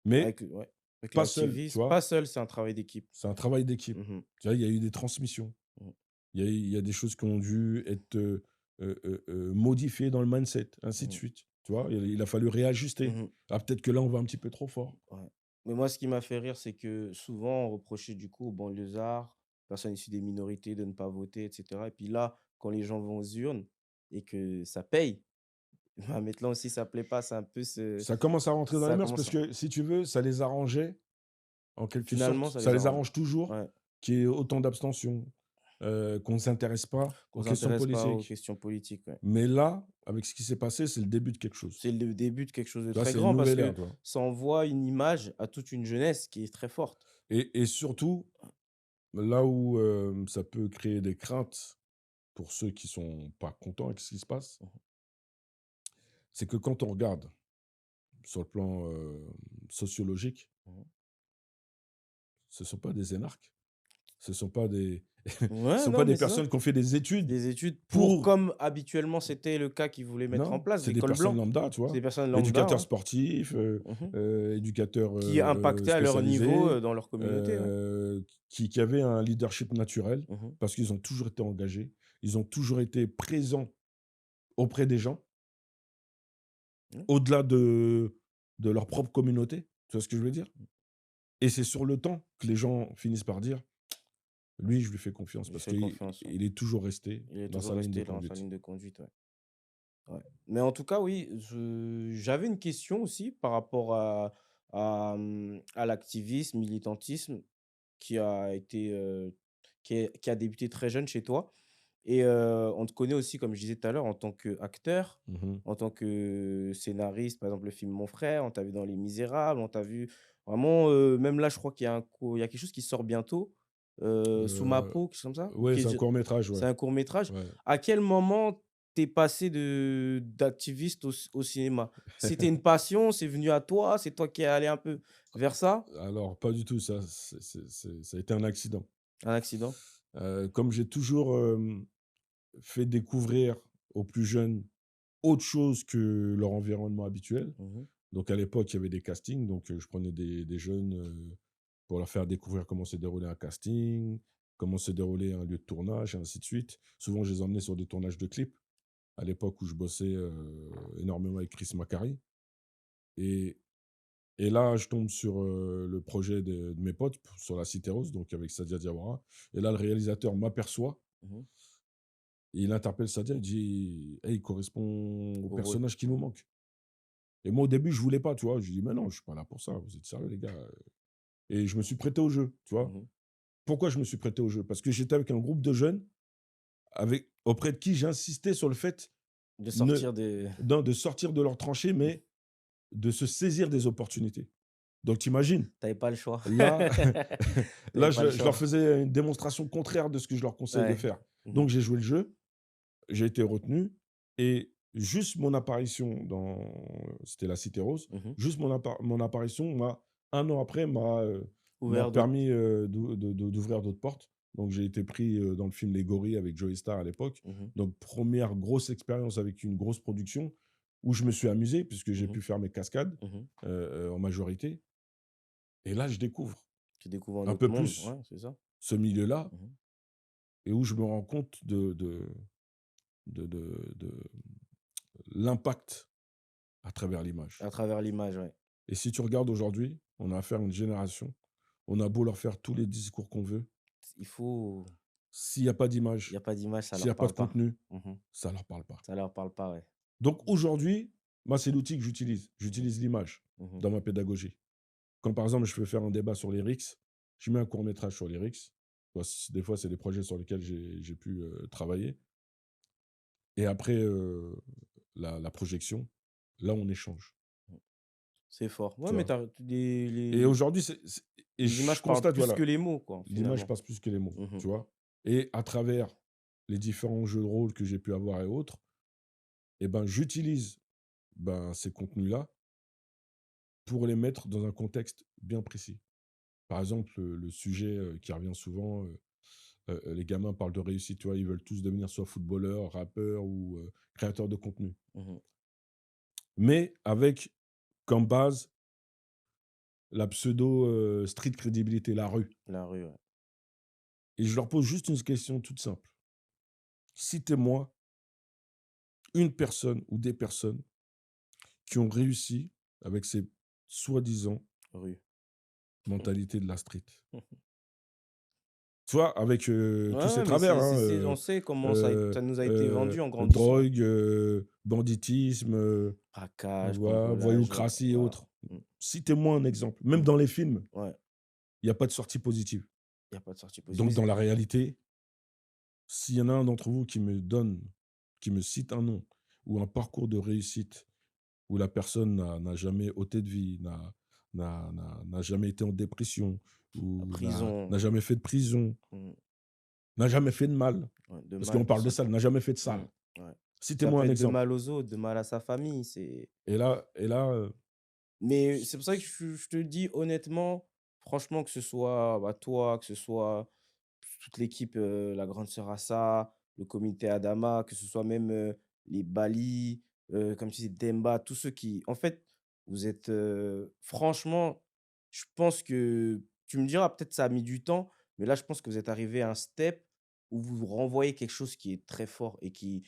Mais ouais, avec pas seul, tu l'activisme. Pas vois? seul, c'est un travail d'équipe. C'est un travail d'équipe. Mmh. Tu vois, il y a eu des transmissions. Mmh. Il y a des choses qui ont dû être, modifiées dans le mindset, ainsi de Mmh. suite. Tu vois? Il a fallu réajuster. Mmh. Ah, peut-être que là, on va un petit peu trop fort. Ouais. Mais moi, ce qui m'a fait rire, c'est que souvent, on reprochait du coup aux banlieusards, personnes issues des minorités, de ne pas voter, et cetera. Et puis là, quand les gens vont aux urnes et que ça paye, bah, maintenant aussi, ça plaît pas. C'est un peu ce Ça commence à rentrer dans les ça mœurs commence parce à que, si tu veux, ça les arrangeait, en quelque finalement, sorte. ça Ça les les arrange. arrange toujours Ouais, qu'il y ait autant d'abstention, qu'on ne s'intéresse pas qu'on aux questions s'intéresse pas aux politiques. questions politiques, ouais. Mais là, avec ce qui s'est passé, c'est le début de quelque chose. C'est le début de quelque chose de Tu vois, très c'est une grand parce nouvelle que ère, tu vois? ça envoie une image à toute une jeunesse qui est très forte. Et surtout, là où, ça peut créer des craintes pour ceux qui sont pas contents avec ce qui se passe, Mmh. c'est que quand on regarde sur le plan, sociologique, Mmh. ce ne sont pas des énarques, ce sont pas des ce Ouais, sont pas non, des mais c'est ça. personnes qui ont fait des études Des études pour pour comme habituellement c'était le cas qu'ils voulaient mettre en non, place, c'est des l'école personnes blanc. lambda, tu C'est vois? des personnes lambda, Éducateurs ouais. sportifs, Mmh. éducateurs, Qui impactaient à leur niveau, spécialisés, dans leur communauté, ouais. qui avaient un leadership naturel Mmh. parce qu'ils ont toujours été engagés, ils ont toujours été présents auprès des gens, Mmh. au-delà de leur propre communauté. Tu vois ce que je veux dire? Et c'est sur le temps que les gens finissent par dire: «Lui, je lui fais confiance» Je lui parce fais qu'il confiance, ouais. il est toujours resté Il est dans toujours sa ligne de resté dans sa conduite. ligne de conduite, ouais. Ouais. Mais en tout cas, oui, j'avais une question aussi par rapport à l'activisme, militantisme qui a été, qui a débuté très jeune chez toi et on te connaît aussi, comme je disais tout à l'heure, en tant qu'acteur, Mmh mh. en tant que scénariste, par exemple, le film Mon frère, on t'a vu dans Les Misérables, on t'a vu vraiment, même là, je crois qu'il y a il y a quelque chose qui sort bientôt, Sous ma peau, quelque chose comme ça? Ouais, Qui est c'est un je court métrage, c'est ouais. un court métrage. Ouais. À quel moment t'es passé d'activiste au cinéma? C'était une passion? C'est venu à toi? C'est toi qui es allé un peu vers ça? Alors pas du tout, ça a été un accident. Un accident? Comme j'ai toujours, fait découvrir aux plus jeunes autre chose que leur environnement habituel. Mmh. Donc à l'époque, il y avait des castings, donc je prenais des jeunes, pour leur faire découvrir comment s'est déroulé un casting, comment se déroulait un lieu de tournage et ainsi de suite. Souvent, je les emmenais sur des tournages de clips, à l'époque où je bossais, énormément avec Chris Macari et là, je tombe sur, le projet de mes potes, sur La Cité Rose, donc avec Sadia Diawara et là, le réalisateur m'aperçoit Mmh. et il interpelle Sadia, il dit: «Hey, il correspond au Au rôle. personnage qui nous Mmh. manque». Et moi, au début, je voulais pas, tu vois? Je lui dis: «Mais non, je suis pas là pour ça, vous êtes sérieux les gars?» Et je me suis prêté au jeu, tu vois? Mmh. Pourquoi je me suis prêté au jeu? Parce que j'étais avec un groupe de jeunes auprès de qui j'insistais sur le fait De ne sortir des non, de sortir de leur tranchée, mais de se saisir des opportunités. Donc tu imagines, tu pas le choix. là Tu là, pas le je leur choix. faisais une démonstration contraire de ce que je leur conseille de Ouais. faire. Mmh. Donc j'ai joué le jeu, j'ai été retenu et juste mon apparition c'était La Cité Rose, Mmh. juste mon apparition m'a un an après, m'a Ouvert d'autres. permis, d'ouvrir d'autres portes. Donc j'ai été pris, dans le film Les Gorilles avec Joey Starr à l'époque. Mmh. Donc première grosse expérience avec une grosse production où je me suis amusé puisque j'ai Mmh. pu faire mes cascades, Mmh. en majorité et là je découvre Tu découvres un un autre peu monde, plus ouais, c'est ça. ce milieu-là Mmh. et où je me rends compte de l'impact à travers l'image. À travers l'image, ouais. Et si tu regardes aujourd'hui, on a affaire à une génération on a beau leur faire tous les discours qu'on veut, Il faut s'il y a pas il y d'image, a pas d'image, ça s'il y leur a pas parle de pas. contenu, Mmh. ça leur parle pas. Ça leur parle pas, ouais. Donc aujourd'hui, moi, c'est l'outil que j'utilise. Mmh. J'utilise l'image Mmh. dans ma pédagogie. Quand, par exemple, je veux faire un débat sur les RICS, je mets un court-métrage sur les RICS. Des fois, c'est des projets sur lesquels j'ai pu, travailler et après, la projection, là, on échange. C'est fort. Ouais, Tu mais vois? tu as Et aujourd'hui, et les je images parlent constate, plus que voilà, les mots, quoi, l'image finalement. passe plus que les mots, Mmh. tu vois? Et à travers les différents jeux de rôle que j'ai pu avoir et autres, et ben, j'utilise, ben, ces contenus-là pour les mettre dans un contexte bien précis. Par exemple, le sujet, qui revient souvent, les gamins parlent de réussite, tu vois? Ils veulent tous devenir soit footballeurs, rappeurs ou, créateurs de contenu. Mmh. Mais avec comme base la pseudo, street crédibilité, la rue. La rue, ouais. Et je leur pose juste une question toute simple. Citez-moi une personne ou des personnes qui ont réussi avec ces soi-disant Rue. mentalités de la street. Tu vois? Avec, Ouais, tous ces ouais, mais travers, hein, c'est on sait comment ça nous a été heu, vendu en grandissant. drogue, banditisme, Braquage, voilà, cambriolage, voyoucratie et voilà. autres. Mmh. Citez-moi un exemple. Même Mmh. dans les films, Ouais, il y a pas de sortie positive. il y a pas de sortie possible. Donc dans la réalité, s'il y en a un d'entre vous qui me cite un nom ou un parcours de réussite où la personne n'a jamais ôté de vie, n'a jamais été en dépression La ou n'a prison, jamais fait de prison, mmh, n'a jamais fait de mal, ouais, de parce mal qu'on tout parle de sale, simplement. n'a jamais fait de Mmh, sale. ouais. Ça Citez-moi peut un être de exemple. mal aux autres, de mal à sa famille, c'est Et là, mais s c'est pour ça que s je te dis honnêtement, franchement, que ce soit, bah, toi, que ce soit toute l'équipe, la grande sœur Assa, le comité Adama, que ce soit même, les Bali, comme tu dis Demba, tous ceux qui en fait, vous êtes, franchement, je pense que tu me diras peut-être ça a mis du temps, mais là, je pense que vous êtes arrivés à un step où vous renvoyez quelque chose qui est très fort et qui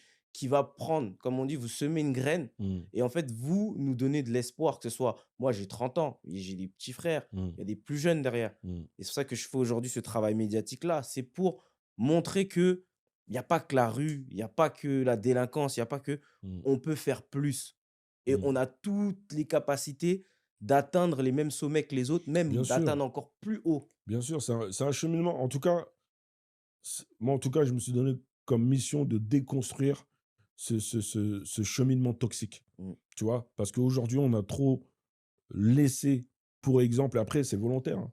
va prendre, comme on dit, vous semez une graine mmh, et en fait, vous nous donnez de l'espoir, que ce soit moi, j'ai 30 ans et j'ai des petits frères, mmh, il y a des plus jeunes derrière. mmh, Et c'est pour ça que je fais aujourd'hui ce travail médiatique-là. C'est pour montrer que il y a pas que la rue, il y a pas que la délinquance, il y a pas que mmh, on peut faire plus et mmh. on a toutes les capacités d'atteindre les mêmes sommets que les autres, même Bien sûr, d'atteindre encore plus haut. c'est un cheminement. En tout cas, moi, en tout cas, je me suis donné comme mission de déconstruire ce cheminement toxique, Mmh, tu vois? Parce qu'aujourd'hui, on a trop laissé pour exemple, après c'est volontaire, hein,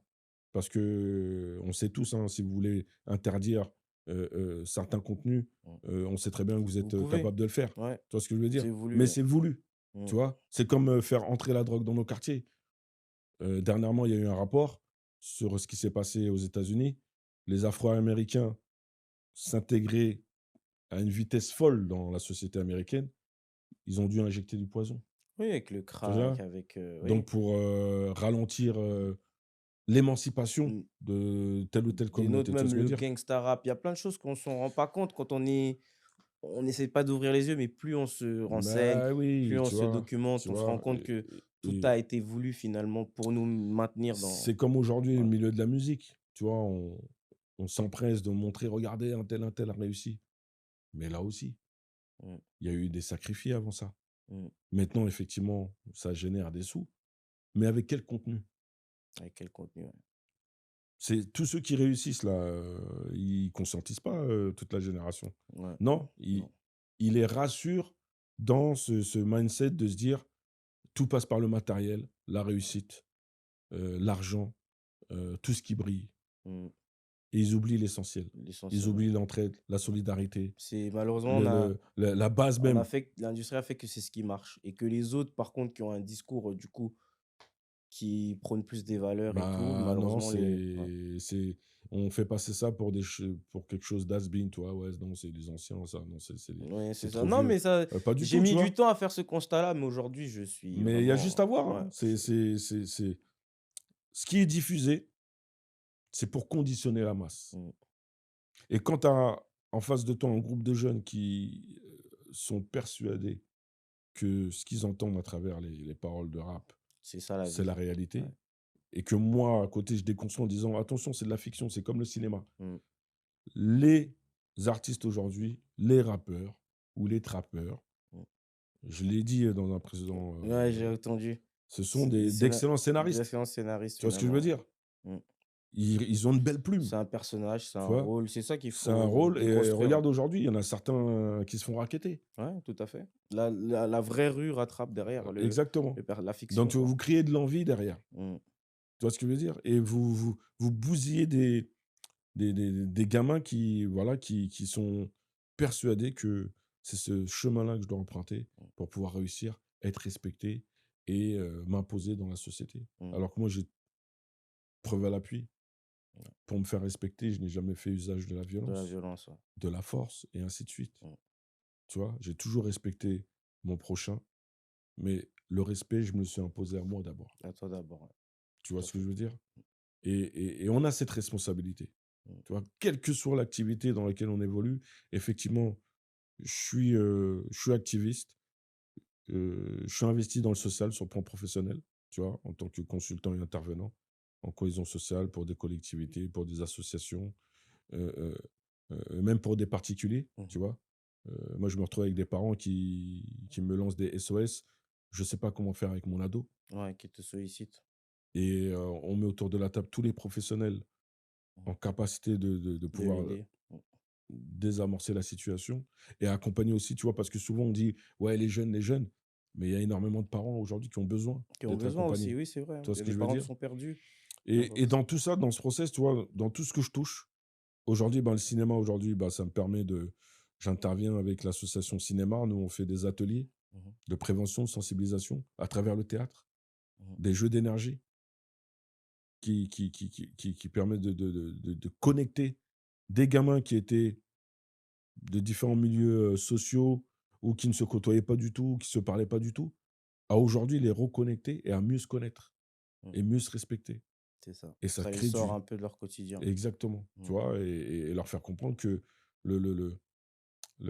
parce qu'on sait tous, hein, si vous voulez interdire, certains contenus, mmh. on sait très bien que vous Vous êtes, pouvez, capable de le faire. ouais, Tu vois ce que je veux dire? c'est voulu, Mais ouais. c'est voulu, Mmh, tu vois? C'est comme, faire entrer la drogue dans nos quartiers. Dernièrement, il y a eu un rapport sur ce qui s'est passé aux États-Unis. Les Afro-Américains s'intégraient à une vitesse folle dans la société américaine. Ils ont dû injecter du poison. oui, avec le Tu vois? crack, avec, Donc oui, pour, ralentir, l'émancipation mmh, de telle ou telle des nôtres, communauté, tu vois même ce que je veux le dire? gangsta rap, il y a plein de choses qu'on s'en rend pas compte quand on n'essaie pas d'ouvrir les yeux, mais plus on se renseigne, Bah plus oui, on tu se vois? documente, Tu on se rend vois? compte que tout Et a été voulu finalement pour nous maintenir dans c'est comme aujourd'hui le ouais, milieu de la musique, tu vois? On s'empresse de montrer: «Regardez un tel a réussi». Mais là aussi, mmh, il y a eu des sacrifiés avant ça. mmh. Maintenant, effectivement, ça génère des sous, mais avec quel contenu? Avec quel contenu, ouais. C'est tous ceux qui réussissent là, ils conscientisent pas, toute la génération. Ouais, Non, non. ils les rassurent dans ce mindset de se dire: «Tout passe par le matériel, la réussite, l'argent, tout ce qui brille» Mmh. et ils oublient l'essentiel. Ils L'essentiel, ouais. oublient l'entraide, la solidarité, C'est malheureusement la base on a même. fait l'industrie a fait que c'est ce qui marche et que les autres par contre qui ont un discours, du coup, qui prône plus des valeurs et tout, Bah, non, malheureusement les ouais. on fait passer ça pour quelque chose d'has-been, tu vois? Ouais, non, c'est les anciens ça, non, Ouais, c'est c'est ça. trop Non, vieux. mais ça Pas du j'ai tout, tu mis du vois? temps à faire ce constat-là, mais aujourd'hui je suis Mais il y a juste vraiment à voir, ouais, hein. C'est ce qui est diffusé, c'est pour conditionner la masse mmh, et quand tu as en face de toi un groupe de jeunes qui, sont persuadés que ce qu'ils entendent à travers les paroles de rap, c'est ça la c'est la vie. Ouais. réalité, et que moi, à côté, je déconstruis en disant: «Attention, c'est de la fiction, c'est comme le cinéma». Mmh. Les artistes aujourd'hui, les rappeurs ou les trappeurs, Mmh. je l'ai dit, dans un précédent, Ouais, j'ai entendu. ce sont C'est d'excellents des scénaristes. excellents scénaristes Tu vois ce que je veux finalement. dire? Mmh. Ils ont une belle plume, C'est un personnage, c'est un tu vois? rôle, c'est ça qu'il C'est un faut rôle et déconstruire. regarde aujourd'hui, il y en a certains, qui se font racketter. Ouais, tout à fait. La vraie rue rattrape derrière Exactement. la Donc fiction, tu quoi. vous créez de l'envie derrière. Mmh. Tu vois ce que je veux dire? Et vous bousillez des gamins qui, voilà, qui sont persuadés que c'est ce chemin-là que je dois emprunter Mmh. pour pouvoir réussir, être respecté et m'imposer dans la société. Mmh. Alors que moi, j'ai preuve à l'appui, Ouais. pour me faire respecter, je n'ai jamais fait usage de la De la violence, violence, ouais. de la force et ainsi de suite. Mmh. Tu vois? J'ai toujours respecté mon prochain, mais le respect, je me le suis imposé à moi d'abord. À toi d'abord, ouais. Tu vois Tout à ce que fait. je veux dire? Et on a cette responsabilité. Mmh. Tu vois? Quelle que soit l'activité dans laquelle on évolue, effectivement, je suis activiste, je suis investi dans le social sur le plan professionnel, tu vois? En tant que consultant et intervenant en cohésion sociale pour des collectivités, pour des associations, heu même pour des particuliers, Mmh. tu vois? Moi, je me retrouve avec des parents qui me lancent des SOS. Je sais pas comment faire avec mon ado Ouais, qui te sollicite. et on met autour de la table tous les professionnels Mmh. en capacité de De pouvoir, l'aider. Mmh. désamorcer la situation et accompagner aussi, tu vois? Parce que souvent on dit: «Ouais, les jeunes», mais il y a énormément de parents aujourd'hui qui ont besoin Qui ont d'être besoin aussi, accompagnés. oui, c'est vrai, Tu hein. vois Il ce y a que des je veux parents qui dire? sont perdus. Il y a pas Et facile. dans tout ça, dans ce process, tu vois? Dans tout ce que je touche, aujourd'hui, ben, le cinéma aujourd'hui, bah, ça me permet de j'interviens avec l'association Cinéma. Nous, on fait des ateliers Mmh mh. de prévention, de sensibilisation à travers le théâtre, Mmh. des jeux d'énergie qui permettent de connecter des gamins qui étaient de différents milieux, sociaux ou qui ne se côtoyaient pas du tout, qui se parlaient pas du tout, à aujourd'hui les reconnecter et à mieux se connaître Mmh. et mieux se respecter C'est ça. et ça Ça les crée sort du un peu de leur quotidien. exactement, tu Mmh. vois? Et leur faire comprendre que le le le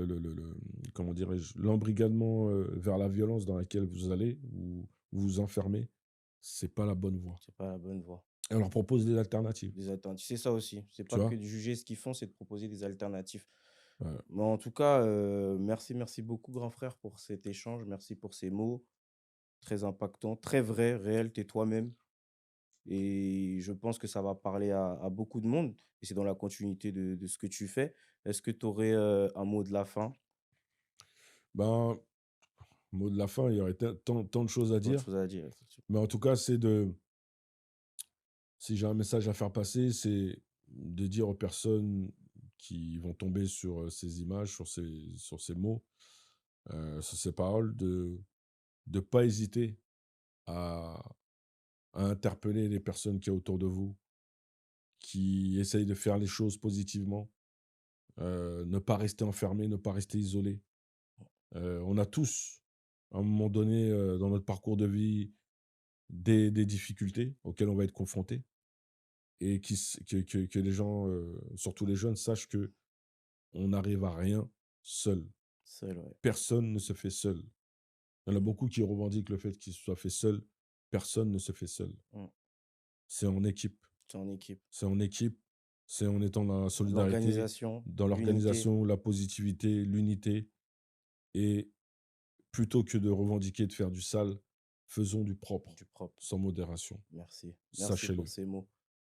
le comment dirais-je? L'embrigadement, vers la violence dans laquelle vous allez, vous vous enfermez, c'est pas la bonne voie C'est pas la bonne voie. et on leur propose des alternatives, Des alternatives, c'est ça aussi. C'est tu pas que vois? de juger ce qu'ils font, c'est de proposer des alternatives. Voilà. Mais en tout cas, merci beaucoup grand frère pour cet échange. Merci pour ces mots très impactants, très vrais, réels. Tu es toi-même et je pense que ça va parler à beaucoup de monde et c'est dans la continuité de ce que tu fais. Est-ce que tu aurais, un mot de la fin? Ben, mot de la fin, il y aurait tant de choses à Autre dire, chose à dire, effectivement. mais en tout cas, c'est de si j'ai un message à faire passer, c'est de dire aux personnes qui vont tomber sur, ces images, sur ces mots, sur ces paroles, de pas hésiter à interpeller les personnes qui y autour de vous, qui essayent de faire les choses positivement, ne pas rester enfermé, ne pas rester isolé. On a tous, à un moment donné, dans notre parcours de vie, des difficultés auxquelles on va être confronté et qui s que les gens, surtout les jeunes, sachent que on n'arrive à rien seul. Seul, ouais. Personne ne se fait seul. Il y en a beaucoup qui revendiquent le fait qu'ils se soient fait seuls. Personne ne se fait seul. Mmh. C'est en équipe. C'est en équipe. C'est en équipe, c'est en étant dans la solidarité, L'organisation, dans l'unité, l'organisation, la positivité, l'unité et plutôt que de revendiquer de faire du sale, faisons du propre, du propre. sans modération. Merci. Merci pour Sachez-le. ces mots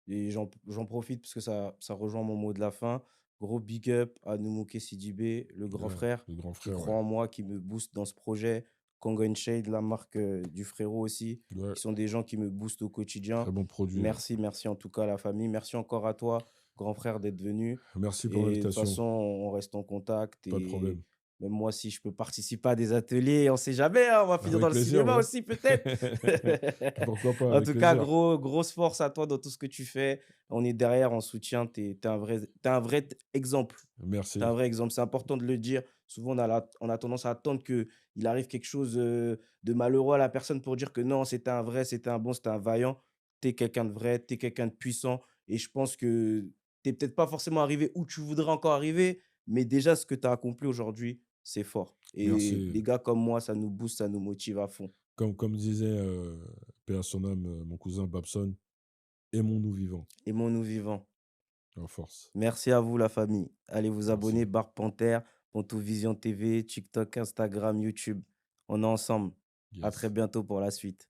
et j'en profite parce que ça rejoint mon mot de la fin. Gros big up à Noumouké Sidibé, le grand Ouais, frère le grand qui frère, croit ouais. en moi, qui me booste dans ce projet. Congo and Shade, la marque, du frérot aussi, Ouais, qui sont des gens qui me boostent au quotidien. très bon produit, ouais. Merci en tout cas à la famille. Merci encore à toi, grand frère, d'être venu Merci pour et de toute l'invitation, façon, on reste en contact pas de et problème. même moi, si je peux participer à des ateliers, on sait jamais, hein, on va finir dans Avec le plaisir, cinéma ouais. aussi peut-être. Pourquoi pas, En avec tout cas, plaisir. grosse force à toi dans tout ce que tu fais. On est derrière, on soutient. Tu un vrai exemple. Tu un Merci. vrai exemple. C'est important de le dire. Souvent, on a tendance à attendre qu'il arrive quelque chose, de malheureux à la personne pour dire que non, c'était un vrai, c'était un bon, c'était un vaillant. Tu es quelqu'un de vrai, tu es quelqu'un de puissant et je pense que tu es peut-être pas forcément arrivé où tu voudrais encore arriver, mais déjà ce que tu as accompli aujourd'hui, c'est fort et Merci. des gars comme moi, ça nous booste, ça nous motive à fond. Comme disait, paix à son âme, mon cousin Babson Aimons-nous vivants. Aimons-nous vivants. En force. Merci à vous la famille. Allez vous abonner, Merci. Bark Panther, Vision TV, TikTok, Instagram, YouTube. On est ensemble. À très Yes. bientôt pour la suite.